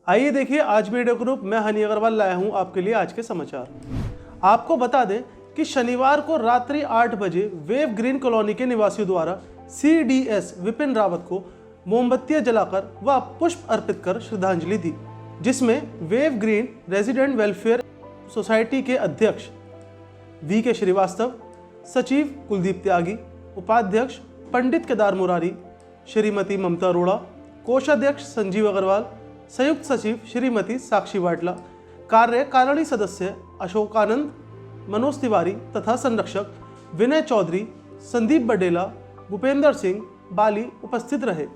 आइए देखिए आज मीडिया ग्रुप, मैं हनी अग्रवाल लाया हूं आपके लिए आज के समाचार। आपको बता दें कि शनिवार को रात्रि 8 बजे वेव ग्रीन कॉलोनी के निवासियों द्वारा CDS विपिन रावत को मोमबत्तियां जलाकर व पुष्प अर्पित कर श्रद्धांजलि दी, जिसमें wave green resident welfare society के अध्यक्ष VK श्रीवास्तव, सचिव कुलदीप त्यागी, उपाध्यक्ष पंडित केदार मुरारी, श्रीमती ममता अरोड़ा, कोषाध्यक्ष संजीव अग्रवाल, संयुक्त सचिव श्रीमती साक्षी वाटला, कार्यकारिणी सदस्य अशोकानंद, मनोज तिवारी तथा संरक्षक विनय चौधरी, संदीप बडेला, भूपेंद्र सिंह बाली उपस्थित रहे।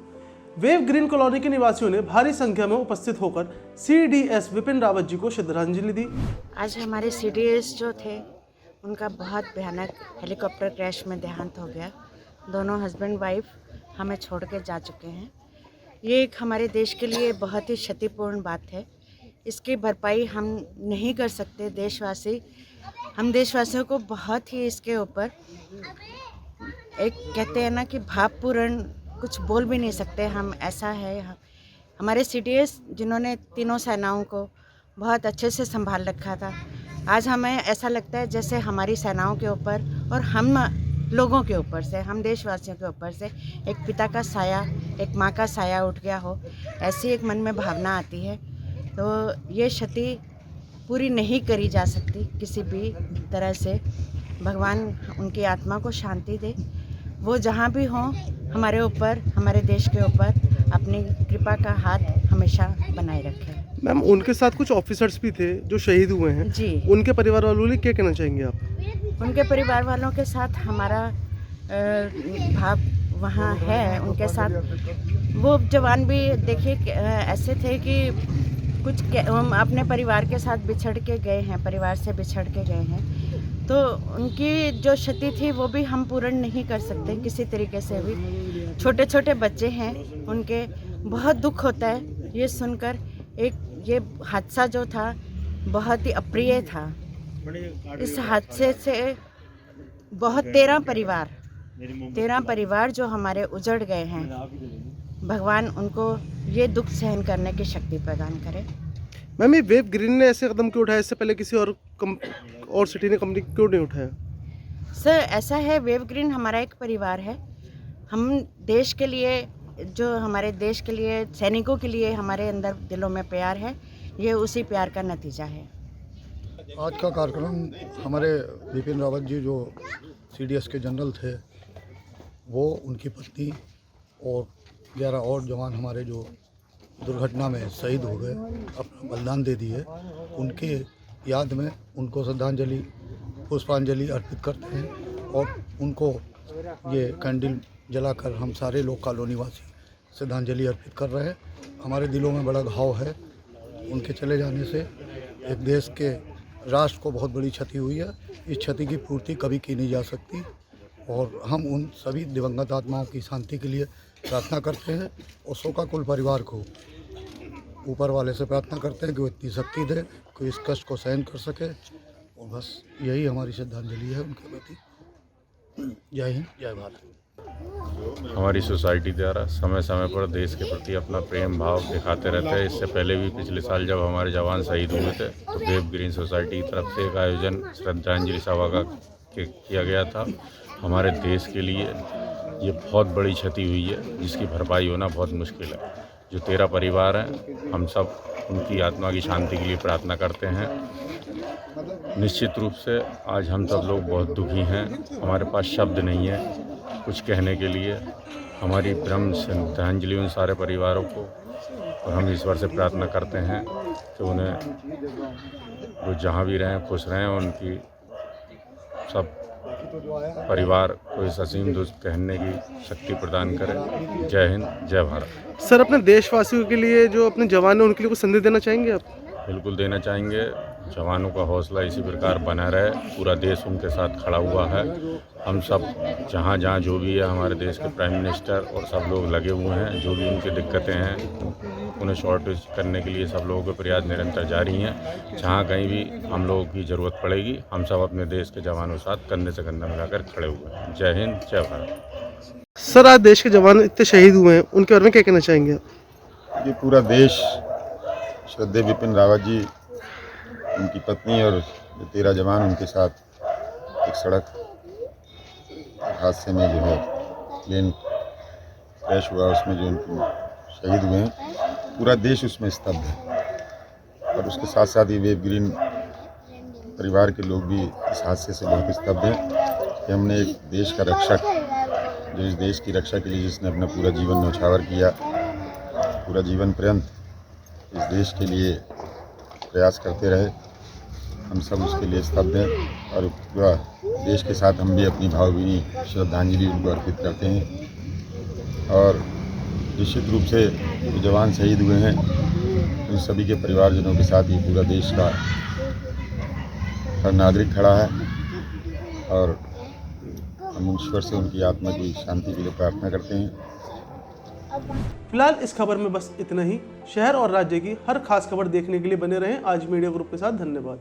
वेव ग्रीन कॉलोनी के निवासियों ने भारी संख्या में उपस्थित होकर CDS विपिन रावत जी को श्रद्धांजलि दी। आज हमारे CDS जो थे उनका बहुत भयानक हेलीकॉप्टर क्रैश में देहांत हो गया। दोनों हस्बैंड वाइफ हमें छोड़ के जा चुके हैं। ये एक हमारे देश के लिए बहुत ही क्षतिपूर्ण बात है। इसकी भरपाई हम नहीं कर सकते देशवासी। हम देशवासियों को बहुत ही इसके ऊपर एक कहते हैं ना कि भावपूर्ण कुछ बोल भी नहीं सकते हम। ऐसा है हमारे CDS जिन्होंने तीनों सेनाओं को बहुत अच्छे से संभाल रखा था, आज हमें ऐसा लगता है जैसे हमारी सेनाओं के ऊपर और हम लोगों के ऊपर से, हम देशवासियों के ऊपर से एक पिता का साया, एक माँ का साया उठ गया हो, ऐसी एक मन में भावना आती है। तो ये क्षति पूरी नहीं करी जा सकती किसी भी तरह से। भगवान उनकी आत्मा को शांति दे। वो जहाँ भी हों हमारे ऊपर, हमारे देश के ऊपर अपनी कृपा का हाथ हमेशा बनाए रखें। मैम, उनके साथ कुछ ऑफिसर्स भी थे जो शहीद हुए हैं जी। उनके परिवार वालों लिए क्या कहना चाहेंगे आप? उनके परिवार वालों के साथ हमारा भाव वहाँ है। उनके साथ वो जवान भी देखिए ऐसे थे कि कुछ हम अपने परिवार के साथ बिछड़ के गए हैं, परिवार से बिछड़ के गए हैं। तो उनकी जो क्षति थी वो भी हम पूर्ण नहीं कर सकते किसी तरीके से भी। छोटे छोटे बच्चे हैं, उनके बहुत दुख होता है ये सुनकर। ये हादसा जो था बहुत ही अप्रिय था। इस हादसे से बहुत 13 परिवार जो हमारे उजड़ गए हैं, भगवान उनको ये दुख सहन करने की शक्ति प्रदान करे। मैम, ये वेव ग्रीन ने ऐसे कदम क्यों उठाया? इससे पहले किसी और सिटी ने कंपनी क्यों नहीं उठाया? सर ऐसा है, वेव ग्रीन हमारा एक परिवार है। हम देश के लिए, जो हमारे देश के लिए, सैनिकों के लिए हमारे अंदर दिलों में प्यार है, ये उसी प्यार का नतीजा है। आज का कार्यक्रम हमारे विपिन रावत जी जो CDS के जनरल थे, वो उनकी पत्नी और 11 और जवान हमारे जो दुर्घटना में शहीद हो गए, अपना बलिदान दे दिए, उनके याद में उनको श्रद्धांजलि, पुष्पांजलि अर्पित करते हैं। और उनको ये कैंडल जलाकर हम सारे लोग कॉलोनी वासी श्रद्धांजलि अर्पित कर रहे हैं। हमारे दिलों में बड़ा घाव है। उनके चले जाने से एक देश के राष्ट्र को बहुत बड़ी क्षति हुई है। इस क्षति की पूर्ति कभी की नहीं जा सकती और हम उन सभी दिवंगत आत्माओं की शांति के लिए प्रार्थना करते हैं और शोकाकुल परिवार को ऊपर वाले से प्रार्थना करते हैं कि वो इतनी शक्ति दे कि इस कष्ट को सहन कर सके। और बस यही हमारी श्रद्धांजलि है उनके प्रति। जय हिंद, जय भारत। हमारी सोसाइटी द्वारा समय समय पर देश के प्रति अपना प्रेम भाव दिखाते रहते हैं। इससे पहले भी पिछले साल जब हमारे जवान शहीद हुए थे तो वेव ग्रीन सोसाइटी की तरफ से एक आयोजन श्रद्धांजलि सभा का किया गया था। हमारे देश के लिए ये बहुत बड़ी क्षति हुई है जिसकी भरपाई होना बहुत मुश्किल है। जो 13 परिवार हैं, हम सब उनकी आत्मा की शांति के लिए प्रार्थना करते हैं। निश्चित रूप से आज हम सब लोग बहुत दुखी हैं। हमारे पास शब्द नहीं है कुछ कहने के लिए। हमारी ब्रह्म श्रद्धांजलि उन सारे परिवारों को, और हम ईश्वर से प्रार्थना करते हैं कि उन्हें वो जहाँ भी रहें खुश रहें, उनकी सब परिवार को इस असीम दुख कहने की शक्ति प्रदान करें। जय हिंद, जय भारत। सर, अपने देशवासियों के लिए जो अपने जवान हैं उनके लिए कुछ संदेश देना चाहेंगे आप? बिल्कुल देना चाहेंगे। जवानों का हौसला इसी प्रकार बना रहे। पूरा देश उनके साथ खड़ा हुआ है। हम सब जहाँ जहाँ जो भी है, हमारे देश के प्राइम मिनिस्टर और सब लोग लगे हुए हैं। जो भी उनकी दिक्कतें हैं उन्हें शॉर्टेज करने के लिए सब लोगों के प्रयास निरंतर जारी हैं। जहाँ कहीं भी हम लोगों की ज़रूरत पड़ेगी, हम सब अपने देश के जवानों के साथ कंधे से कंधा मिलाकर खड़े हुए हैं। जय हिंद, जय भारत। सर, आज देश के जवान इतने शहीद हुए हैं, उनके बारे में क्या कहना चाहेंगे आप? ये पूरा देश श्रद्धेय विपिन रावत जी, उनकी पत्नी और 13 जवान उनके साथ एक सड़क हादसे में जो है प्लेन क्रैश हुआ, उसमें जो उनके शहीद हुए हैं, पूरा देश उसमें स्तब्ध है। और उसके साथ साथ ये वेव ग्रीन परिवार के लोग भी इस हादसे से बहुत स्तब्ध हैं कि हमने एक देश का रक्षक, जो इस देश की रक्षा के लिए जिसने अपना पूरा जीवन न्यौछावर किया, पूरा जीवन पर्यंत इस देश के लिए प्रयास करते रहे, हम सब उसके लिए स्तब्ध हैं। और पूरा देश के साथ हम भी अपनी भावभीनी श्रद्धांजलि उनको अर्पित करते हैं। और निश्चित रूप से जो जवान शहीद हुए हैं, उन सभी के परिवारजनों के साथ ये पूरा देश का हर नागरिक खड़ा है। और हम ईश्वर से उनकी आत्मा की शांति के लिए प्रार्थना करते हैं। फिलहाल इस खबर में बस इतना ही। शहर और राज्य की हर खास खबर देखने के लिए बने रहें आज मीडिया ग्रुप के साथ। धन्यवाद।